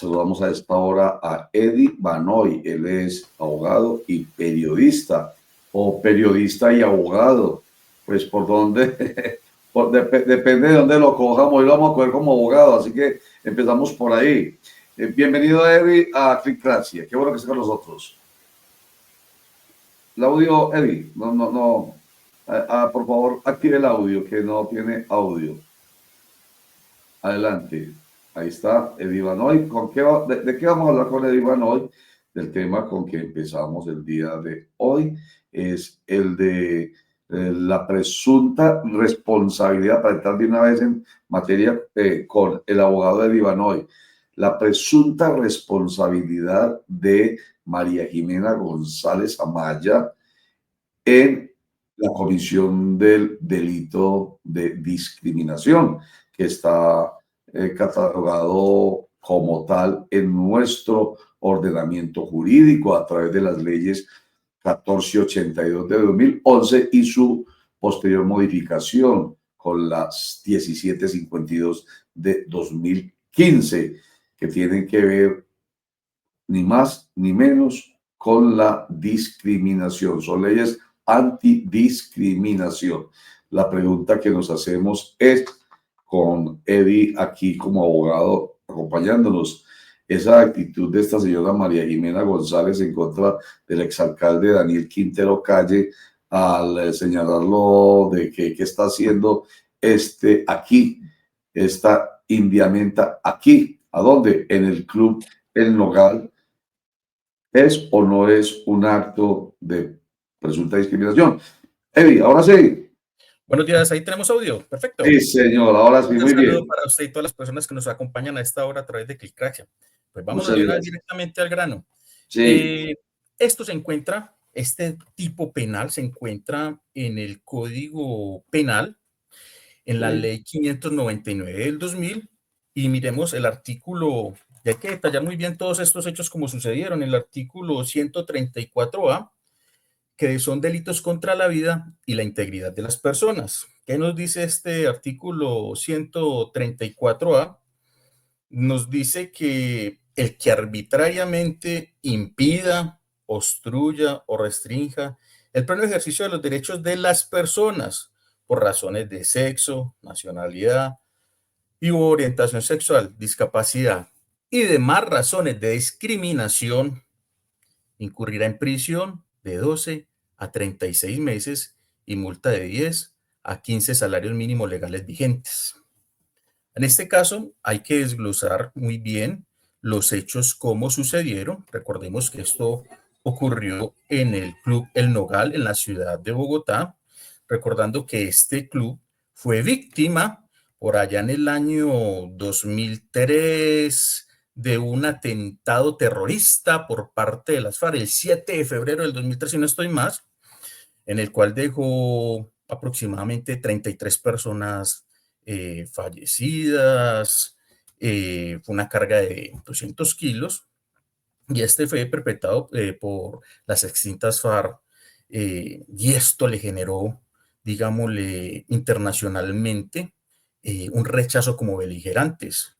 Saludamos a esta hora a Eddie Banoy. Él es abogado y periodista, o periodista y abogado. Pues por dónde, depende de dónde lo cojamos. Hoy lo vamos a coger como abogado, así que empezamos por ahí. Bienvenido, Eddie, a Clickracia. Qué bueno que esté con nosotros. El audio, Eddie, no. Por favor, active el audio, que no tiene audio. Adelante. Ahí está, Eddie Banoy. ¿De qué vamos a hablar con Eddie Banoy? Del tema con que empezamos el día de hoy. Es el de la presunta responsabilidad, para entrar de una vez en materia con el abogado Eddie Banoy, la presunta responsabilidad de María Jimena González Amaya en la comisión del delito de discriminación, que está catalogado como tal en nuestro ordenamiento jurídico a través de las leyes 1482 de 2011 y su posterior modificación con las 1752 de 2015, que tienen que ver ni más ni menos con la discriminación. Son leyes antidiscriminación. La pregunta que nos hacemos es, con Eddie aquí como abogado acompañándonos, esa actitud de esta señora María Jimena González en contra del exalcalde Daniel Quintero Calle al señalarlo de que está haciendo esta indiamenta aquí. ¿A dónde? En el club El Nogal. ¿Es o no es un acto de presunta discriminación? Eddie, ahora sí. Buenos días, ahí tenemos audio. Perfecto. Sí, señor, ahora sí, muy bien. Un saludo para usted y todas las personas que nos acompañan a esta hora a través de Clickracia. Pues vamos a llegar directamente al grano. Sí. Esto se encuentra, este tipo penal se encuentra en el Código Penal, en la Ley 599 del 2000, y miremos el artículo, ya hay que detallar muy bien todos estos hechos como sucedieron, el artículo 134A, que son delitos contra la vida y la integridad de las personas. ¿Qué nos dice este artículo 134A? Nos dice que el que arbitrariamente impida, obstruya o restrinja el pleno ejercicio de los derechos de las personas por razones de sexo, nacionalidad y orientación sexual, discapacidad y demás razones de discriminación, incurrirá en prisión de 12 a 36 meses y multa de 10 a 15 salarios mínimos legales vigentes. En este caso, hay que desglosar muy bien los hechos, cómo sucedieron. Recordemos que esto ocurrió en el Club El Nogal, en la ciudad de Bogotá, recordando que este club fue víctima por allá en el año 2003 de un atentado terrorista por parte de las FARC, el 7 de febrero del 2003, si no estoy más, en el cual dejó aproximadamente 33 personas fallecidas, fue una carga de 200 kilos, y este fue perpetrado por las extintas FARC, y esto le generó, digámosle, internacionalmente un rechazo como beligerantes.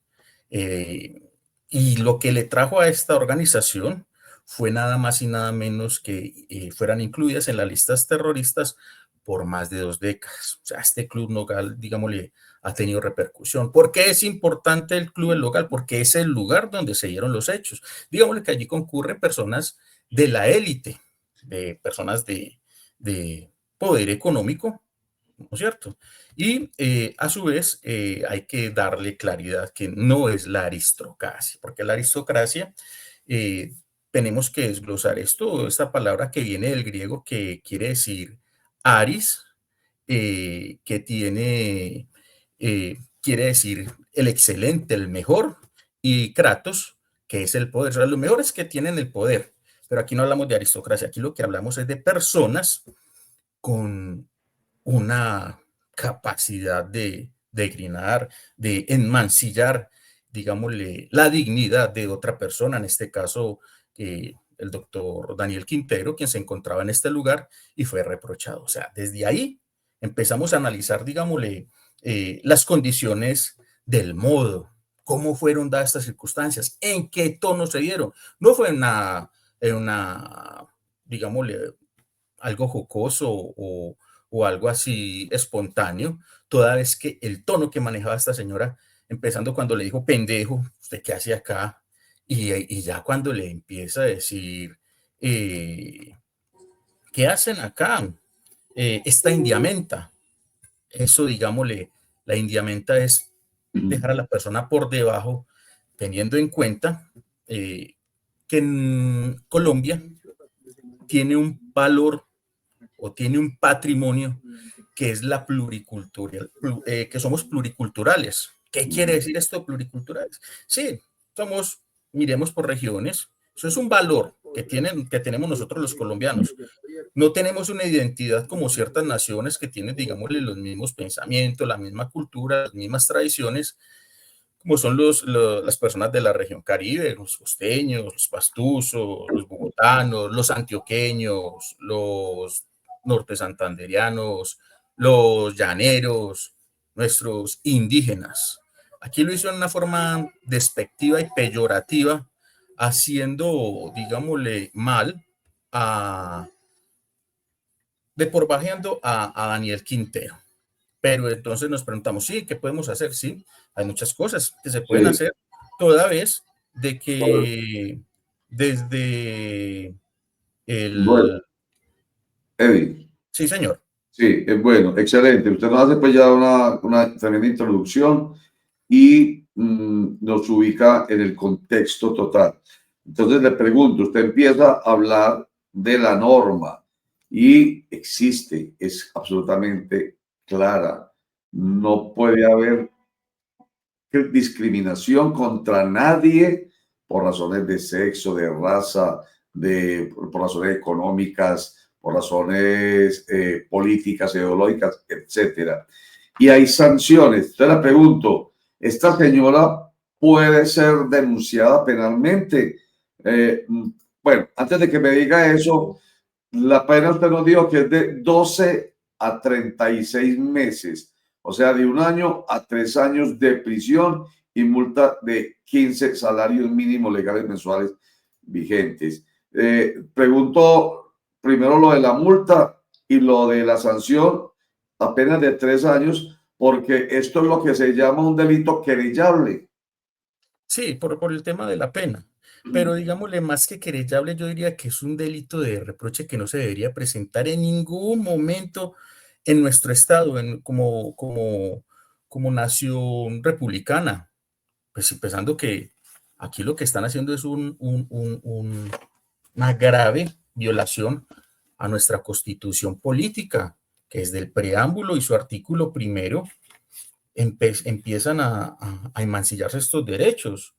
Y lo que le trajo a esta organización fue nada más y nada menos que fueran incluidas en las listas terroristas por más de 2 décadas. O sea, este Club Nogal, digámosle, ha tenido repercusión. ¿Por qué es importante el Club El Nogal? Porque es el lugar donde se dieron los hechos. Digámosle que allí concurren personas de la élite, de personas de poder económico, ¿no es cierto? Y a su vez hay que darle claridad que no es la aristocracia, porque la aristocracia, tenemos que desglosar esta palabra que viene del griego, que quiere decir aris, que quiere decir el excelente, el mejor, y kratos, que es el poder. O sea, los mejores que tienen el poder, pero aquí no hablamos de aristocracia, aquí lo que hablamos es de personas con una capacidad de degrinar, de enmancillar, digámosle, la dignidad de otra persona, en este caso el doctor Daniel Quintero, quien se encontraba en este lugar y fue reprochado. O sea, desde ahí empezamos a analizar, digámosle, las condiciones del modo ¿Cómo fueron dadas estas circunstancias? ¿En qué tono se dieron? No fue una digámosle, algo jocoso o algo así espontáneo, toda vez que el tono que manejaba esta señora, empezando cuando le dijo pendejo, ¿usted qué hace acá? Y ya cuando le empieza a decir, eh, ¿qué hacen acá? Esta indiamenta, eso digámosle, la indiamenta es dejar a la persona por debajo, teniendo en cuenta que en Colombia tiene un valor o tiene un patrimonio que es la pluricultural, que somos pluriculturales. ¿Qué quiere decir esto pluriculturales? Sí, somos, miremos por regiones, eso es un valor que tenemos nosotros los colombianos. No tenemos una identidad como ciertas naciones que tienen, digámosle, los mismos pensamientos, la misma cultura, las mismas tradiciones, como son las personas de la región Caribe, los costeños, los pastusos, los bogotanos, los antioqueños, los norte santanderianos, los llaneros, nuestros indígenas. Aquí lo hizo en una forma despectiva y peyorativa, haciendo, digámosle, mal a, de por bajeando a Daniel Quintero. Pero entonces nos preguntamos, sí, ¿qué podemos hacer? Sí, hay muchas cosas que se pueden Sí, hacer toda vez de que desde bueno, el... Eddie. Sí, señor. Sí, es bueno, excelente. Usted nos hace pues ya una tremenda introducción y nos ubica en el contexto total. Entonces le pregunto, usted empieza a hablar de la norma y existe, es absolutamente clara. No puede haber discriminación contra nadie por razones de sexo, de raza, por razones económicas, por razones políticas, ideológicas, etcétera. Y hay sanciones. Te la pregunto, ¿esta señora puede ser denunciada penalmente? Eh, bueno, antes de que me diga eso, la pena usted nos dijo que es de 12 a 36 meses, o sea, de 1 año a 3 años de prisión y multa de 15 salarios mínimos legales mensuales vigentes. Pregunto primero lo de la multa y lo de la sanción, apenas de 3 años, porque esto es lo que se llama un delito querellable. Sí, por el tema de la pena. Pero digámosle, más que querellable, yo diría que es un delito de reproche que no se debería presentar en ningún momento en nuestro estado, como nación republicana. Pues empezando que aquí lo que están haciendo es una grave violación a nuestra constitución política, que es del preámbulo y su artículo primero empiezan a emancillarse estos derechos,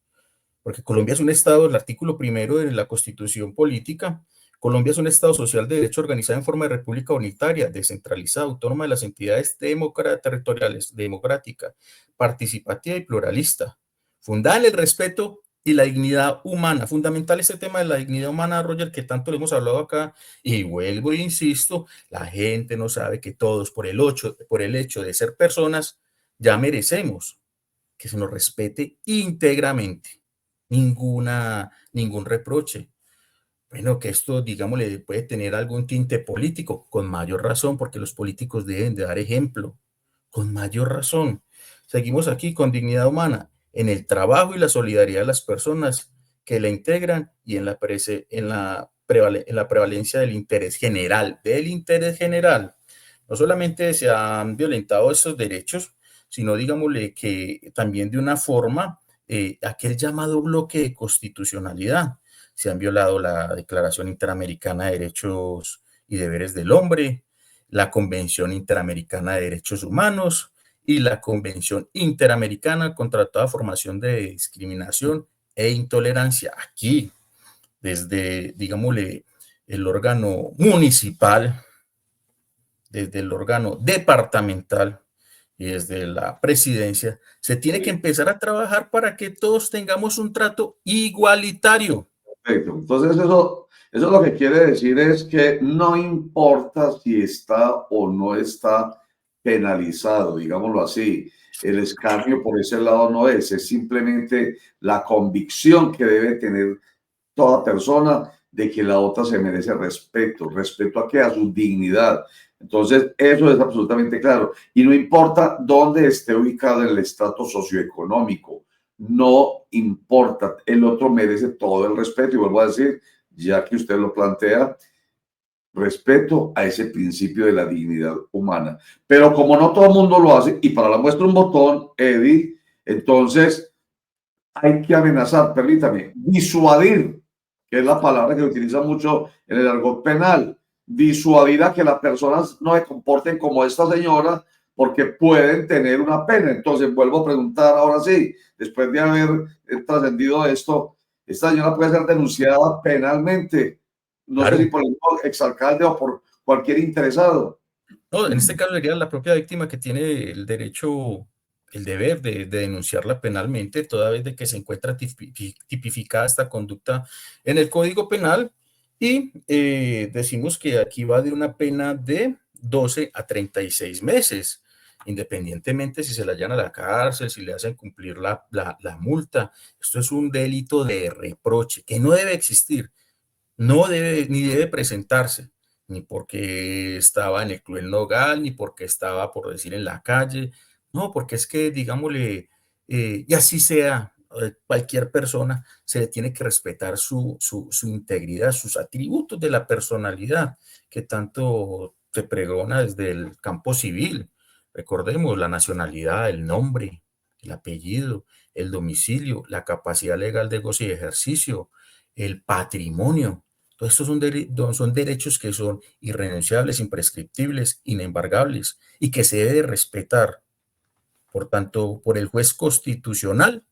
porque Colombia es un Estado, el artículo primero de la Constitución Política, Colombia es un Estado social de derecho organizado en forma de república unitaria, descentralizada, autónoma de las entidades territoriales, democrática, participativa y pluralista, fundada en el respeto y la dignidad humana. Fundamental este tema de la dignidad humana, Roger, que tanto le hemos hablado acá, y vuelvo e insisto, la gente no sabe que todos por el hecho de ser personas ya merecemos que se nos respete íntegramente, ningún reproche. Bueno, que esto, digámosle, puede tener algún tinte político, con mayor razón, porque los políticos deben de dar ejemplo, con mayor razón. Seguimos aquí con dignidad humana, en el trabajo y la solidaridad de las personas que la integran y en la prevalencia del interés general. No solamente se han violentado esos derechos, sino digámosle que también de una forma, aquel llamado bloque de constitucionalidad. Se han violado la Declaración Interamericana de Derechos y Deberes del Hombre, la Convención Interamericana de Derechos Humanos y la Convención Interamericana contra toda formación de discriminación e intolerancia. Aquí, desde, digámosle, el órgano municipal, desde el órgano departamental y desde la presidencia, se tiene que empezar a trabajar para que todos tengamos un trato igualitario. Perfecto. Entonces eso lo que quiere decir es que no importa si está o no está penalizado, digámoslo así. el escarnio por ese lado no es simplemente la convicción que debe tener toda persona de que la otra se merece respeto, respeto a qué, a su dignidad. Entonces, eso es absolutamente claro. Y no importa dónde esté ubicado en el estrato socioeconómico, no importa, el otro merece todo el respeto. Y vuelvo a decir, ya que usted lo plantea, respeto a ese principio de la dignidad humana. Pero como no todo el mundo lo hace, y para la muestra un botón, Eddie, entonces hay que amenazar, permítame, disuadir, que es la palabra que se utiliza mucho en el argot penal, disuadir a que las personas no se comporten como esta señora porque pueden tener una pena. Entonces vuelvo a preguntar ahora sí, después de haber trascendido esto, esta señora puede ser denunciada penalmente, no sé si Claro. por el exalcalde o por cualquier interesado. No, en este caso sería la propia víctima que tiene el derecho, el deber de denunciarla penalmente, toda vez de que se encuentra tipificada esta conducta en el Código Penal. Y decimos que aquí va de una pena de 12 a 36 meses, independientemente si se la llevan a la cárcel, si le hacen cumplir la multa. Esto es un delito de reproche que no debe existir. No debe, ni debe presentarse, ni porque estaba en el club El Nogal, ni porque estaba, por decir, en la calle. No, porque es que, digámosle, y así sea, cualquier persona se le tiene que respetar su integridad, sus atributos de la personalidad, que tanto se pregona desde el campo civil. Recordemos la nacionalidad, el nombre, el apellido, el domicilio, la capacidad legal de goce y ejercicio, el patrimonio. Todos estos son derechos que son irrenunciables, imprescriptibles, inembargables y que se debe respetar, por tanto, por el juez constitucional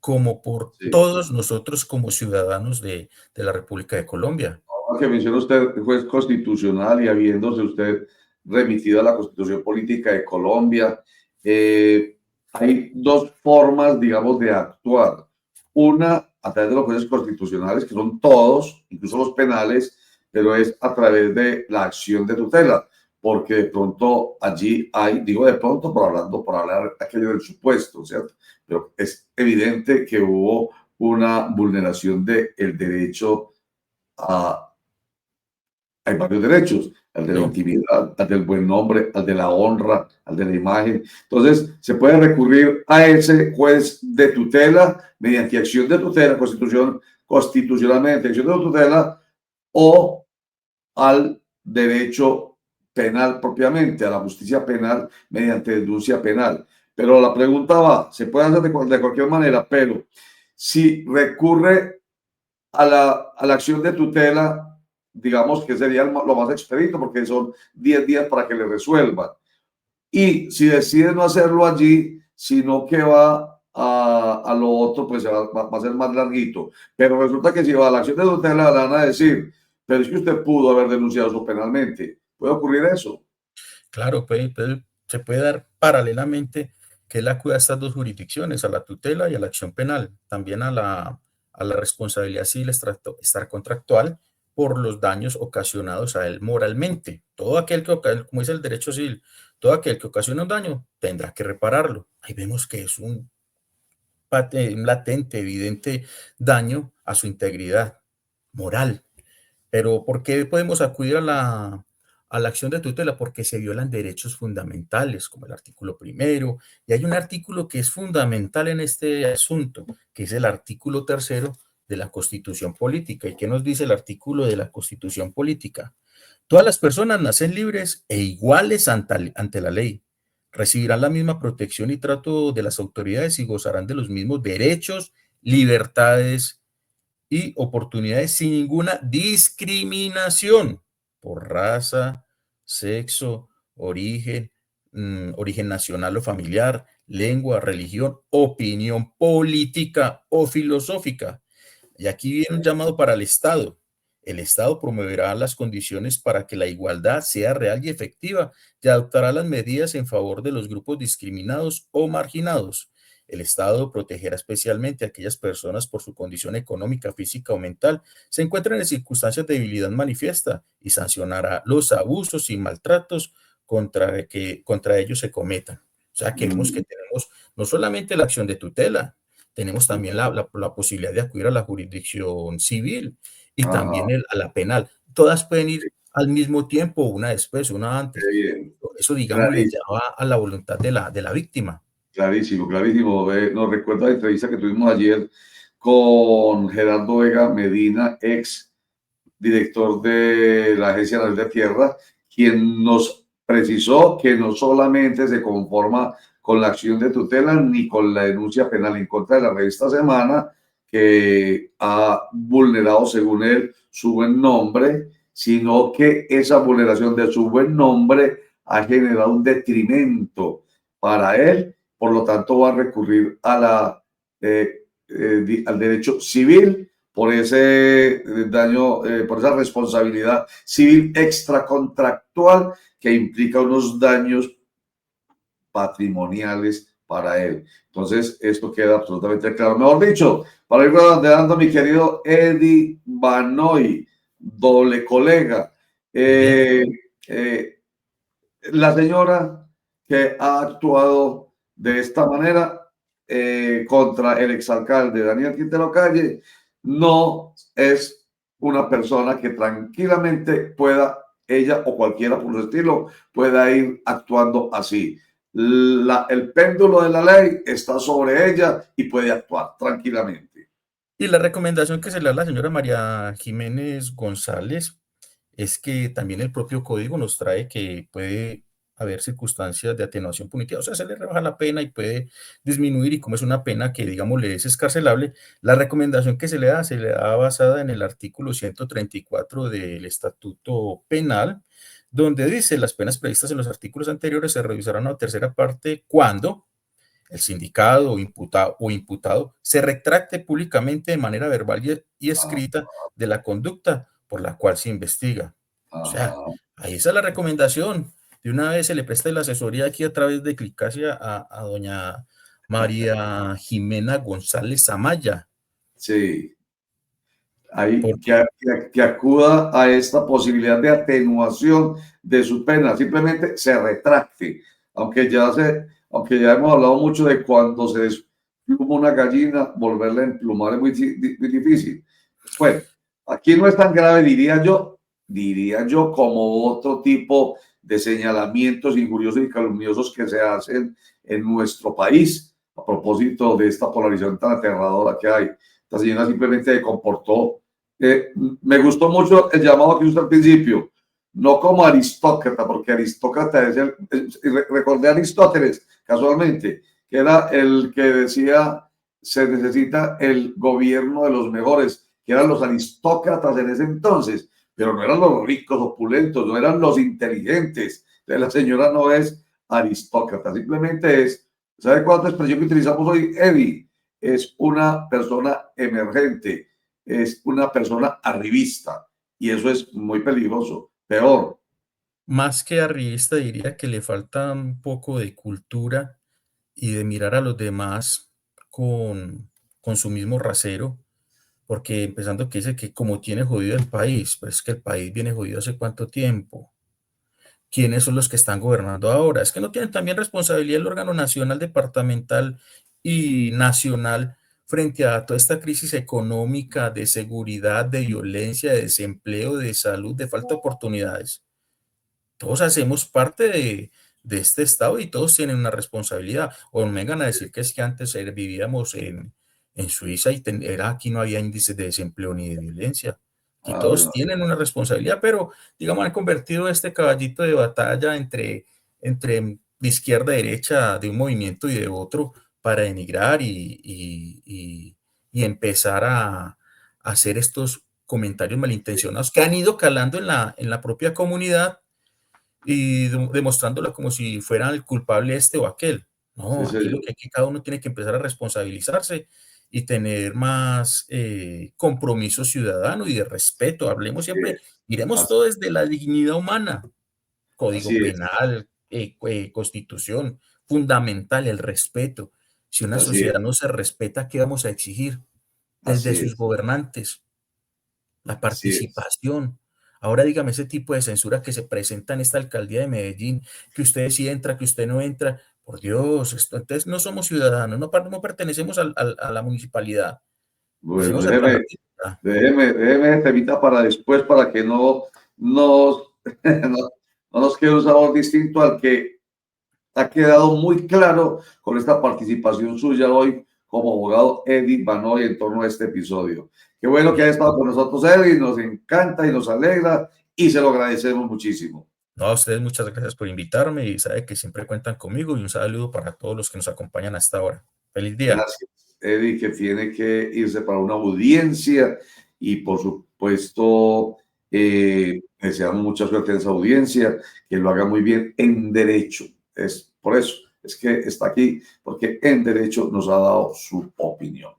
como por Sí. todos nosotros como ciudadanos de la República de Colombia. Ahora que menciona usted juez constitucional y habiéndose usted remitido a la Constitución Política de Colombia, hay dos formas, digamos, de actuar. Una, a través de los jueces constitucionales, que son todos, incluso los penales, pero es a través de la acción de tutela, porque de pronto allí hay, digo de pronto por hablar aquello del supuesto, ¿cierto? Pero es evidente que hubo una vulneración del derecho a hay varios derechos, al de la No, intimidad, al del buen nombre, al de la honra, al de la imagen. Entonces, se puede recurrir a ese juez de tutela mediante acción de tutela, constitucionalmente, acción de tutela, o al derecho penal propiamente, a la justicia penal mediante denuncia penal. Pero la pregunta va, se puede hacer de cualquier manera, pero si recurre a la acción de tutela, digamos que sería lo más expedito porque son 10 días para que le resuelvan. Y si decide no hacerlo allí, sino que va a lo otro, pues va a ser más larguito. Pero resulta que si va a la acción de tutela, le van a decir, pero es que usted pudo haber denunciado eso penalmente. ¿Puede ocurrir eso? claro, se puede dar paralelamente que él acuda a estas dos jurisdicciones, a la tutela y a la acción penal, también a la responsabilidad civil extracontractual por los daños ocasionados a él moralmente. Todo aquel que, como dice el derecho civil, todo aquel que ocasiona un daño tendrá que repararlo. Ahí vemos que es un latente, evidente daño a su integridad moral. Pero ¿por qué podemos acudir a la acción de tutela? Porque se violan derechos fundamentales, como el artículo primero, y hay un artículo que es fundamental en este asunto, que es el artículo tercero de la Constitución Política. ¿Y qué nos dice el artículo de la Constitución Política? Todas las personas nacen libres e iguales ante la ley. Recibirán la misma protección y trato de las autoridades y gozarán de los mismos derechos, libertades y oportunidades sin ninguna discriminación por raza, sexo, origen, origen nacional o familiar, lengua, religión, opinión política o filosófica. Y aquí viene un llamado para el Estado. El Estado promoverá las condiciones para que la igualdad sea real y efectiva y adoptará las medidas en favor de los grupos discriminados o marginados. El Estado protegerá especialmente a aquellas personas por su condición económica, física o mental se encuentran en circunstancias de debilidad manifiesta y sancionará los abusos y maltratos contra ellos se cometan. O sea, que vemos que mm, tenemos no solamente la acción de tutela, tenemos también la posibilidad de acudir a la jurisdicción civil y ajá, también a la penal. Todas pueden ir al mismo tiempo, una después, una qué antes. bien. Eso, digamos, le Clarísimo, lleva a la voluntad de la víctima. clarísimo, clarísimo. Nos recuerda la entrevista que tuvimos ayer con Gerardo Vega Medina, ex director de la Agencia Nacional de Tierra, quien nos precisó que no solamente se conforma con la acción de tutela ni con la denuncia penal en contra de la revista Semana, que ha vulnerado, según él, su buen nombre, sino que esa vulneración de su buen nombre ha generado un detrimento para él, por lo tanto va a recurrir a al derecho civil por ese daño, por esa responsabilidad civil extracontractual que implica unos daños patrimoniales para él. Entonces, esto queda absolutamente claro. Mejor dicho, para ir redondeando, mi querido Eddie Banoy, doble colega, Bien. eh, eh, la señora que ha actuado de esta manera contra el exalcalde Daniel Quintero Calle no es una persona que tranquilamente pueda, ella o cualquiera por su estilo, pueda ir actuando así. El péndulo de la ley está sobre ella y puede actuar tranquilamente. Y la recomendación que se le da a la señora María Jiménez González es que también el propio código nos trae que puede haber circunstancias de atenuación punitiva, o sea, se le rebaja la pena y puede disminuir, y como es una pena que, digamos, le es escarcelable, la recomendación que se le da basada en el artículo 134 del Estatuto Penal, donde dice: las penas previstas en los artículos anteriores se revisarán a una tercera parte cuando el sindicado o imputado se retracte públicamente de manera verbal y Ajá, escrita de la conducta por la cual se investiga. O sea, ajá. ahí está la recomendación. De una vez se le presta la asesoría aquí a través de Clicasia a doña María Jimena González Amaya, Sí, hay porque que acuda a esta posibilidad de atenuación de su pena, simplemente se retracte, aunque ya hemos hablado mucho de cuando se despluma una gallina, volverla a emplumar es muy difícil. Bueno, aquí no es tan grave, diría yo, como otro tipo de señalamientos injuriosos y calumniosos que se hacen en nuestro país a propósito de esta polarización tan aterradora que hay. Esta señora simplemente se comportó. Me gustó mucho el llamado que usted al principio, no como aristócrata, porque aristócrata recordé a Aristóteles casualmente, que era el que decía se necesita el gobierno de los mejores, que eran los aristócratas en ese entonces, pero no eran los ricos opulentos, no eran los inteligentes. Entonces, la señora no es aristócrata, simplemente es, ¿sabe cuánta expresión que utilizamos hoy, Eddie? Es una persona emergente, es una persona arribista y eso es muy peligroso. Peor, más que arribista diría que le falta un poco de cultura y de mirar a los demás con su mismo rasero. Porque empezando que dice que como tiene jodido el país, pues es que el país viene jodido hace cuánto tiempo. ¿Quiénes son los que están gobernando ahora? Es que no tienen también responsabilidad el órgano nacional, departamental y nacional frente a toda esta crisis económica, de seguridad, de violencia, de desempleo, de salud, de falta de oportunidades. Todos hacemos parte de este estado y todos tienen una responsabilidad. O me vengan a decir que es que antes vivíamos en Suiza y aquí no había índices de desempleo ni de violencia. Aquí a ver, todos tienen una responsabilidad, pero digamos han convertido este caballito de batalla entre de izquierda a derecha, de un movimiento y de otro, para denigrar y empezar a hacer estos comentarios malintencionados que han ido calando en la propia comunidad y demostrándola como si fuera el culpable este o aquel. sí, No, aquí lo señor. que aquí cada uno tiene que empezar a responsabilizarse y tener más compromiso ciudadano y de respeto. Hablemos Así siempre, es, miremos así, todo desde la dignidad humana, código así es, penal, constitución, fundamental, el respeto. Si una así sociedad es, no se respeta, ¿qué vamos a exigir desde así sus es, gobernantes? La así es. participación. Ahora dígame ese tipo de censura que se presenta en esta alcaldía de Medellín, que usted sí entra, que usted no entra, Por Dios, entonces no somos ciudadanos, no pertenecemos a la municipalidad, Bueno, hacemos hasta la pinta. déjeme temita para después, para que no nos, no nos quede un sabor distinto al que ha quedado muy claro con esta participación suya hoy como abogado Eddie Banoy en torno a este episodio. Qué bueno que haya estado con nosotros, Eddie, nos encanta y nos alegra y se lo agradecemos muchísimo. No, a ustedes muchas gracias por invitarme y sabe que siempre cuentan conmigo y un saludo para todos los que nos acompañan hasta ahora. Feliz día. Gracias, Eddie, que tiene que irse para una audiencia y por supuesto deseamos mucha suerte en esa audiencia, que lo haga muy bien en derecho. Es por eso, es que está aquí, porque en derecho nos ha dado su opinión.